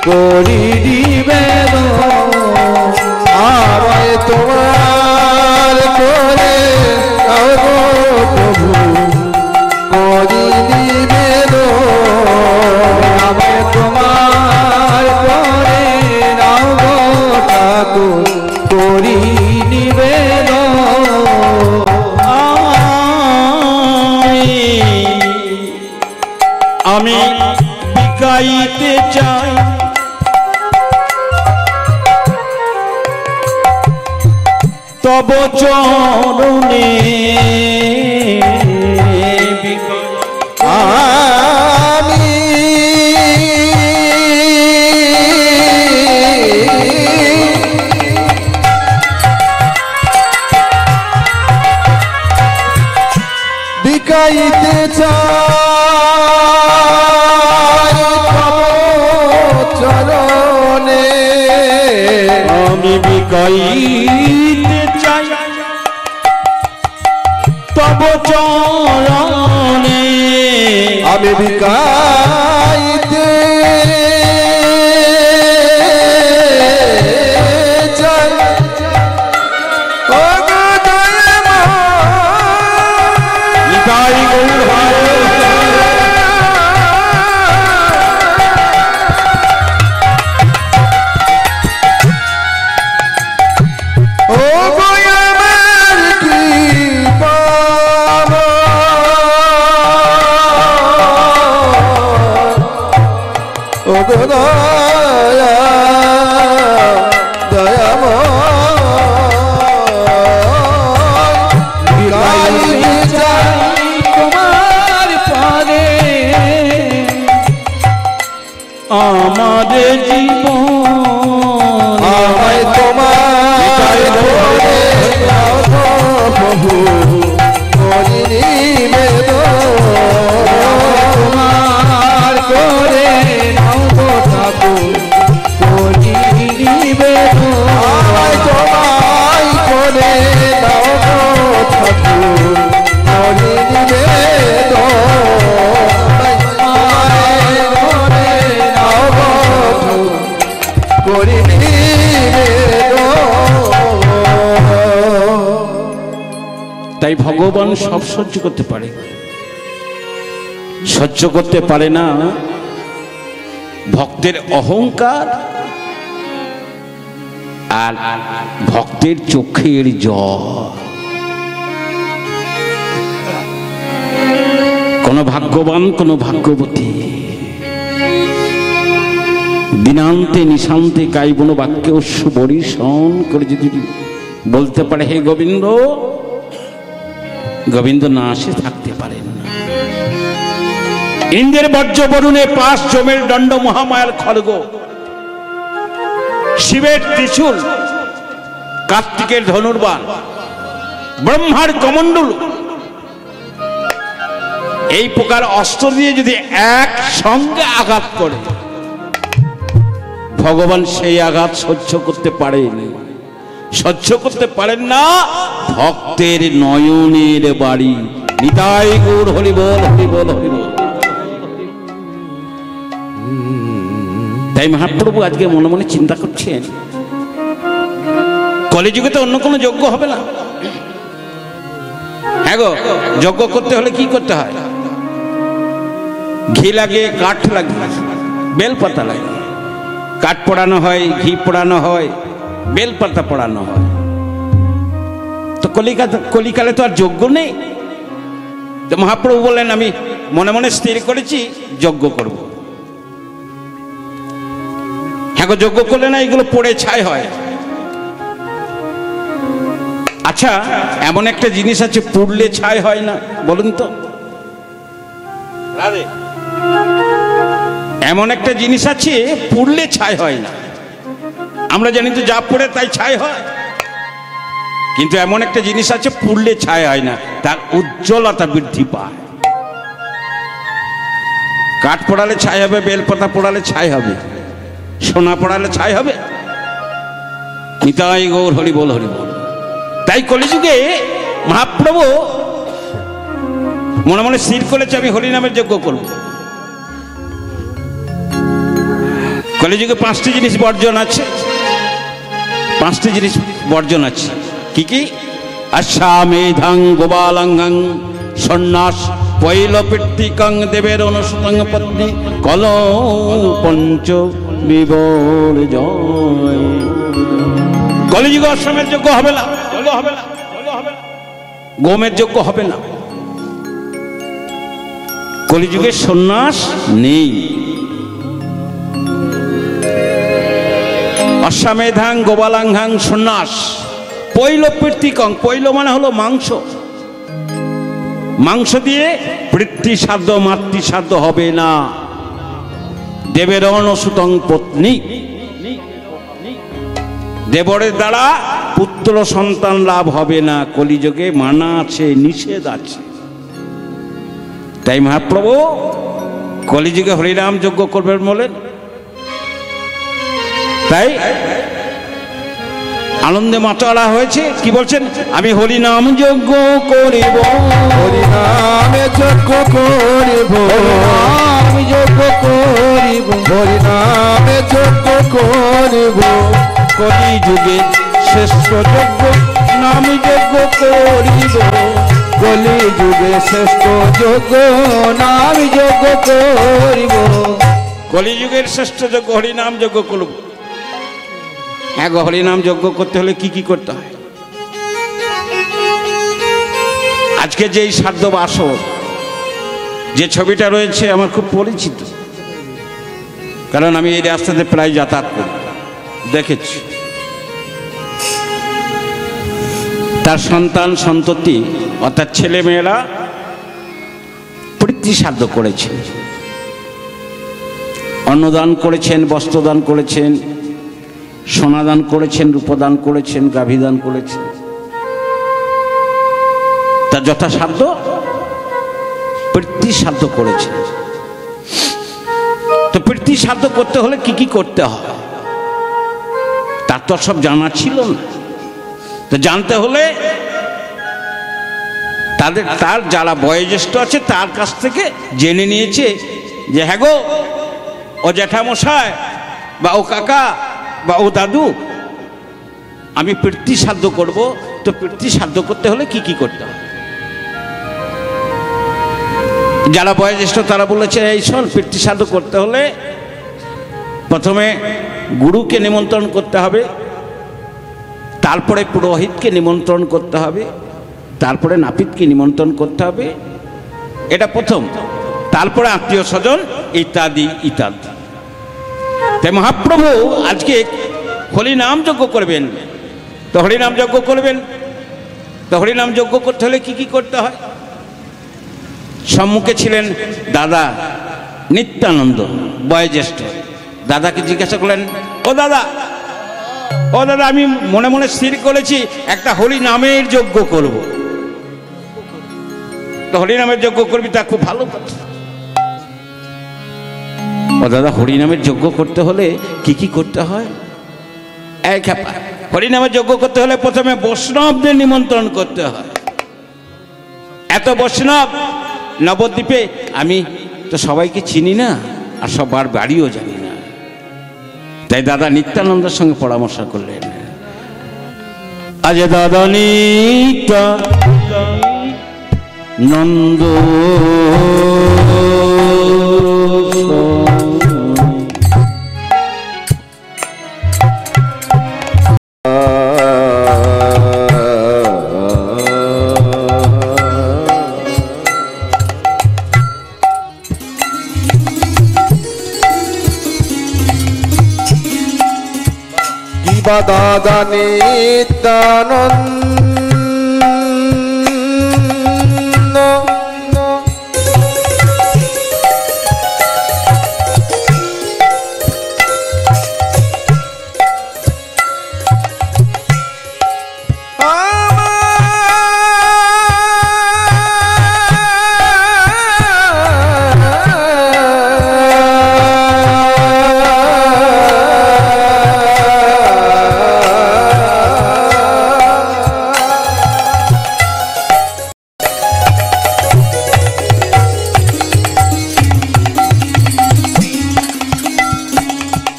করি নিবেদন আমায় তোমার করে দাও গো প্রভু করি নিবেদন আমায় তোমার করে দাও গো ঠাকুর করি নিবেদন আমি বিকাইতে চাই তব চরণে আমি বিকাইতে চাই তব চরণে আমি বিকাইতে চাই তব চরণে আমি বিকাইতে চাই ও গো দয়াময় নিতাই গৌর হরে ও গো আমার কি পাবো ও গো দয়া দয়াময় বিকাইতে চাই তোমার পারে আমাদের জীবন আমায় তোমার করে দাও গো প্রভু করি নিবেদন তোমার করে দাও গো ঠাকুর করি নিবেদন আমায় তোমায় করে দাও গো ঠাকুর করি নিবেদন আমায় করে দাও গো ঠাকুর করি তাই ভগবান সব সহ্য করতে পারে, সহ্য করতে পারে না ভক্তের অহংকার আর ভক্তের চোখের জল। কোন ভাগ্যবান কোন ভাগ্যবতী দিনান্তে নিশান্তে কাইবন বাক্যে বরিশন করে যদি বলতে পারে হে গোবিন্দ, গোবিন্দ না আসে থাকতে পারেন না। ইন্দ্রের বজ্র বরুণে পাশ জমের দণ্ড মহামায়ার খড়গ, শিবের ত্রিশূল, কার্তিকের ধনুর্বাণ, ব্রহ্মার কমণ্ডল, এই প্রকার অস্ত্র দিয়ে যদি এক সঙ্গে আঘাত করে ভগবান সেই আঘাত সহ্য করতে পারেন, সহ্য করতে পারেন না ভক্তের নয়নের বাড়ি। নিতাই গৌর হরি বল হরি বল হরি বল। তাই মহাপ্রভু আজকে মনে মনে চিন্তা করছেন কলিযুগে তো অন্য কোনো যজ্ঞ হবে না। হ্যাঁ গো, যজ্ঞ করতে হলে কি করতে হয়? ঘি লাগে, কাঠ লাগে, বেলপাতা লাগে, কাঠ পোড়ানো হয়, ঘি পোড়ানো হয়, বেলপাতা পোড়ানো হয়। তো কলিকালে তো আর যজ্ঞ নেই। তো মহাপ্রভু বললেন আমি মনে মনে স্থির করেছি যজ্ঞ করব। হ্যাঁ গো, যজ্ঞ করলে না এগুলো পড়ে ছাই হয়। আচ্ছা, এমন একটা জিনিস আছে পুড়লে ছাই হয় না, বলুন তো? এমন একটা জিনিস আছে পুড়লে ছাই হয় না। আমরা জানি তো যা পড়ে তাই ছাই হয়, কিন্তু এমন একটা জিনিস আছে পুড়লে ছাই হয় না, তার উজ্জ্বলতা বৃদ্ধি পায়। কাঠ পোড়ালে ছাই হবে, বেলপাতা পোড়ালে ছাই হবে, সোনা পোড়ালে ছাই হবে। নিতাই গৌর হরি বল হরি বল। তাই কলিযুগে মহাপ্রভু মনে মনে স্থির করেছে আমি হরিনামের যজ্ঞ করব। কলিযুগে 5টি জিনিস বর্জন আছে, 5টি জিনিস বর্জন আছে। কি কি? আশ্বামেধাং গোপালাঙ্গাং সন্ন্যাস পৈলপিত্তিকং দেবের অনুসুতং পত্নী কল পঞ্চ বিবর্জয়। কলিযুগে অশ্বমের যোগ্য হবে না, গোমের যোগ্য হবে না। কলিযুগে সন্ন্যাস নেই। অশ্বামেধাং গোপালাঙ্গাং সন্ন্যাস পৈলপিত্তিকং, পৈল মানে হলো মাংস, মাংস দিয়ে পৃথ্বী সাধ্য মাতৃ সাধ্য হবে না। দেবের অনুসুতং পত্নী, দেবরের দ্বারা পুত্র সন্তান লাভ হবে না। কলিযুগে মানা আছে, নিষেধ আছে। তাই মহাপ্রভু কলিযুগে হরিনাম যজ্ঞ করবেন বলেন। তাই আনন্দে মাতোয়ারা হয়েছে। কি বলছেন? আমি হরিনাম যজ্ঞ করিব, হরিনামে যজ্ঞ করিব, আমি যজ্ঞ করিব, হরিনামে যজ্ঞ করিব, কলিযুগে শ্রেষ্ঠ যজ্ঞ নাম যজ্ঞ করিব, কলিযুগে শ্রেষ্ঠ যজ্ঞ নাম যজ্ঞ করিব। কলিযুগের শ্রেষ্ঠ যজ্ঞ হরিনাম যজ্ঞ করব। হ্যাঁ গো, হরিনাম যজ্ঞ করতে হলে কি কি করতে হয়? আজকে যে এই সাধ্য বাসর যে ছবিটা রয়েছে আমার খুব পরিচিত, কারণ আমি এই রাস্তাতে প্রায় যাতায়াত করি, দেখেছি। তার সন্তান সন্ততি অর্থাৎ ছেলে মেয়েরা পৃথ্বী সাধ্য করেছেন, অন্নদান করেছেন, বস্ত্রদান করেছেন, সোনাদান করেছেন, রূপদান করেছেন, গাভীদান করেছেন। তার যথাসাধ্য পৃথ্বী সাধ্য করেছেন। তো পৃথ্বী সাধ্য করতে হলে কি কি করতে হয় তার তো সব জানা ছিল না। তো জানতে হলে তার যারা বয়োজ্যেষ্ঠ আছে তার কাছ থেকে জেনে নিয়েছে যে হ্যাঁ গো, ও জ্যাঠামশাই বা ও কাকা বা ও দাদু, আমি পৃথ্বী সাধ্য করব। তো পৃথ্বী সাধ্য করতে হলে কি কি করতে হয়? যারা বয়োজ্যেষ্ঠ তারা বলেছে, এই শোন, পৃথ্বী সাধ্য করতে হলে প্রথমে গুরুকে নিমন্ত্রণ করতে হবে, তারপরে পুরোহিতকে নিমন্ত্রণ করতে হবে, তারপরে নাপিতকে নিমন্ত্রণ করতে হবে, এটা প্রথম। তারপরে আত্মীয় স্বজন ইত্যাদি ইত্যাদি। তাই মহাপ্রভু আজকে হরিনাম যজ্ঞ করবেন। তো হরিনাম যজ্ঞ করবেন, তো হরিনাম যজ্ঞ করতে হলে কি কি করতে হয়? সম্মুখে ছিলেন দাদা নিত্যানন্দ, বয়োজ্যেষ্ঠ। দাদাকে জিজ্ঞাসা করলেন, ও দাদা, ও দাদা, আমি মনে মনে স্থির করেছি একটা হরিনামের যজ্ঞ করব। তো হরিনামের যজ্ঞ করবি, তা খুব ভালো কথা। ও দাদা, হরিনামের যজ্ঞ করতে হলে কি কি করতে হয়? এক হরিনামের যজ্ঞ করতে হলে প্রথমে বৈষ্ণবদের নিমন্ত্রণ করতে হয়। এত বৈষ্ণব নবদ্বীপে আমি তো সবাইকে চিনি না, আর সবার বাড়িও জানি না। তাই দাদা নিত্যানন্দের সঙ্গে পরামর্শ করলেন, আজ দাদা নিত্যানন্দ দাদা নিত্যানন্দ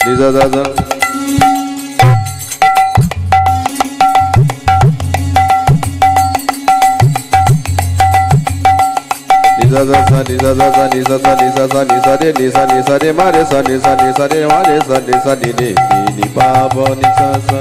নিজা দাদা নিজা দাদা নিজা দাদা নিজা দাদা নিজা দাদা নিজা রে নিজা নিজা রে মারে সা নিজা নিজা রে মারে সা নিজা নি রে নি পাব নিজা সা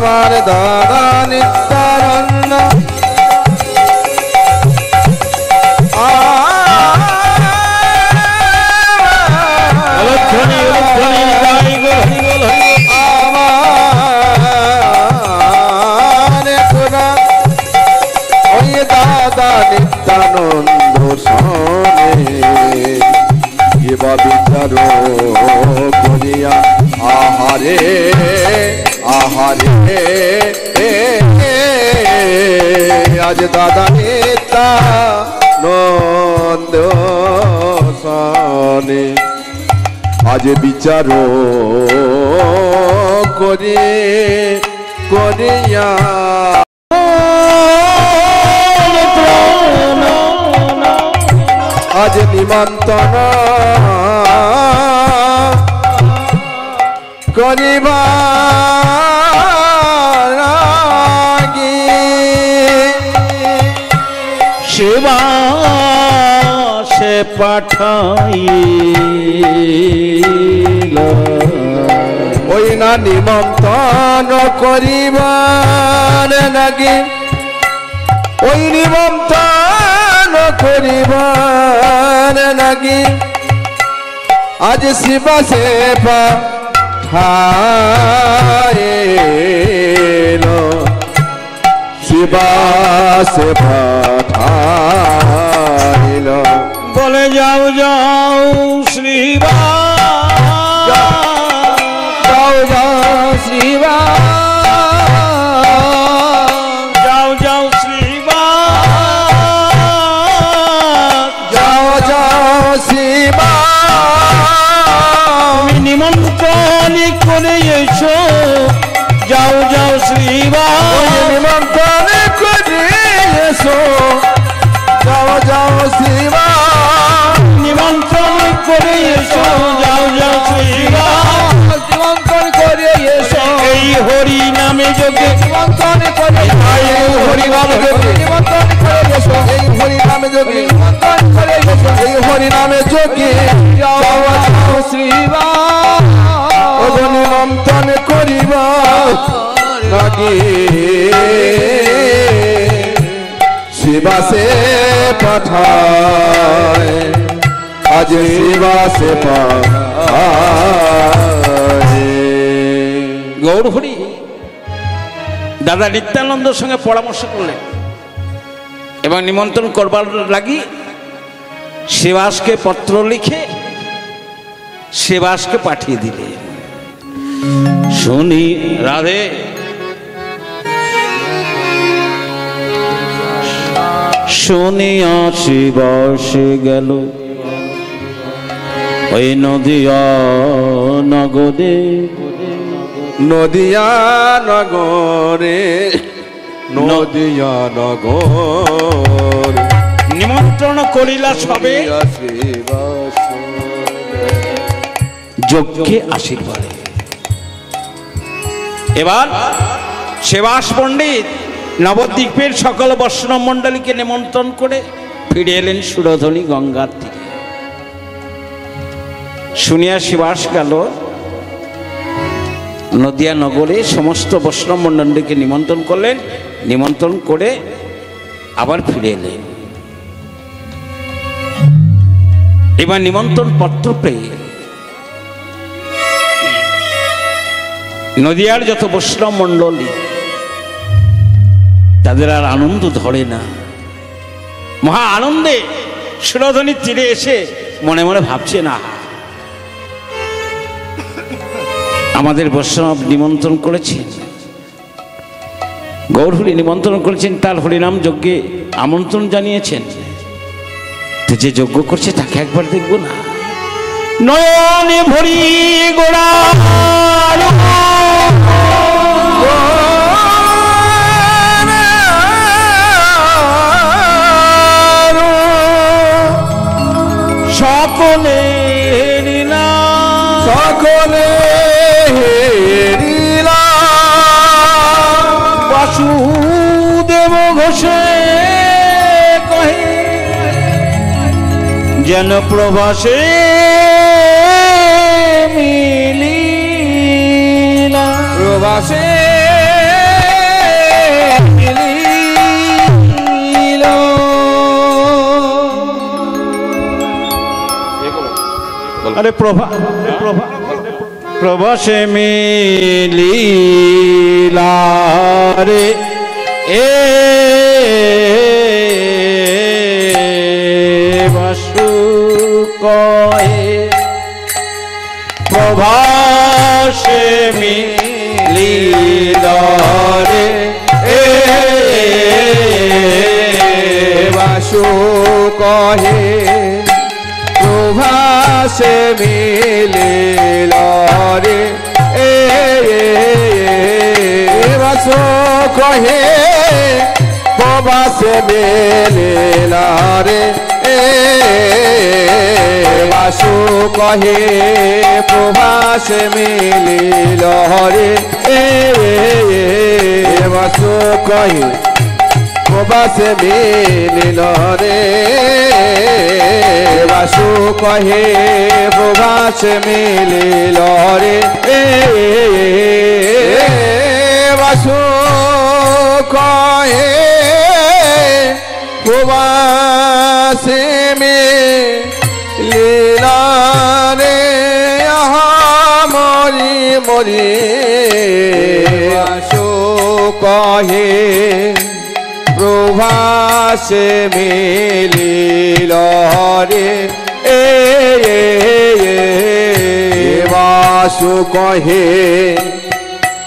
আমার দাদা নিত্যানন্দ দাদা নিত্যানন্দ সনে এবা বিচার করিয়া আহারে আহারে আজ দাদা নিত্যানন্দ সনে আজ বিচার করিয়া আজ নিমন্ত্রণ করিবা সেবা সে পাঠাইল ওই না নিমন্ত্রণ করিবার নাকি ওই নিমন্ত্রণ করিবার নাকি আজ শিবা সে পাঠাইল শিবা সে পাঠাইল বলে যাও যাও শ্রীবা যাও যাও শিবা যাও যাও শ্রীবা যাও যাও শিবা তুমি নিমন্ত্রণ করে এসো যাও যাও শ্রীবা নিমন্ত্রণ করে এসো যাও যাও শিবা নিমন্ত্রণ করে এসো যাও যাও শ্রীবা নিমন্ত্রণ করে এসো এই হরি নামে যোগে নিমন্ত্রণ করে হরি নামে যোগে নিমন্ত্রণ করে এসো এই হরি নামে যোগে নিমন্ত্রণ করে এসো এই হরি নামে যোগে যাও যাও শিবা ও নিমন্ত্রণ করিবা নাকি শিবা সে পাঠায় আজ শিবা সে পাঠায় গৌর হরি দাদা নিত্যানন্দর সঙ্গে পরামর্শ করলেন এবং নিমন্ত্রণ করবার লাগি সেবাসকে পত্র লিখে সেবাসকে পাঠিয়ে দিলে শুনি রাধে শুনিয়া শিবাস গেল ওই নদিয়া নগরে নদিয়া নগরে নদিয়া নগর নিমন্ত্রণ করিলা সবে যজ্ঞে আশীর্বাদে এবার সেবাস পণ্ডিত নবদ্বীপের সকল বৈষ্ণব মণ্ডলীকে নিমন্ত্রণ করে ফিরে এলেন সুরধনী গঙ্গার তীরে শুনিয়া সেবাস গেল নদিয়া নগরে সমস্ত বৈষ্ণব মণ্ডলীকে নিমন্ত্রণ করলেন নিমন্ত্রণ করে আবার ফিরে এলেন এবার নিমন্ত্রণ পত্র পেয়ে নদিয়ার যত বৈষ্ণব মণ্ডলী তাদের আর আনন্দ ধরে না মহা আনন্দে সুরধনীর তীরে এসে মনে মনে ভাবছে না আমাদের বৈষ্ণব নিমন্ত্রণ করেছেন গৌরহরি নিমন্ত্রণ করেছেন তার হরিনাম যজ্ঞে আমন্ত্রণ জানিয়েছেন তো যে যজ্ঞ করছে তাকে একবার দেখবো না? নয়নে ভরি গোড়া সকলে সকলে বাসুদেব ঘোষে কহে যেন প্রভাসে মিলিলা প্রবাসে আরে প্রভাসে মিলিলা রে এ বাসু কহে প্রভাসে মিলিলা রে এ বাসু কহে প্রভাসে মিলিল রে এ বাসু কহে প্রভাসে মিলিল রে এ বাসু কহে প্রভাসে মিলিল রে এ বাসু কহে প্রভাসে মিলিল রে বাসু কহে প্রভাসে মিলিল রে বাসু কহে প্রভাসে মিলিল রে মরি মরি বাসু কহে প্রভাসে মিলিল রে এ বাসু কহে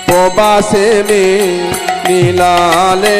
প্রভাসে মিলিল রে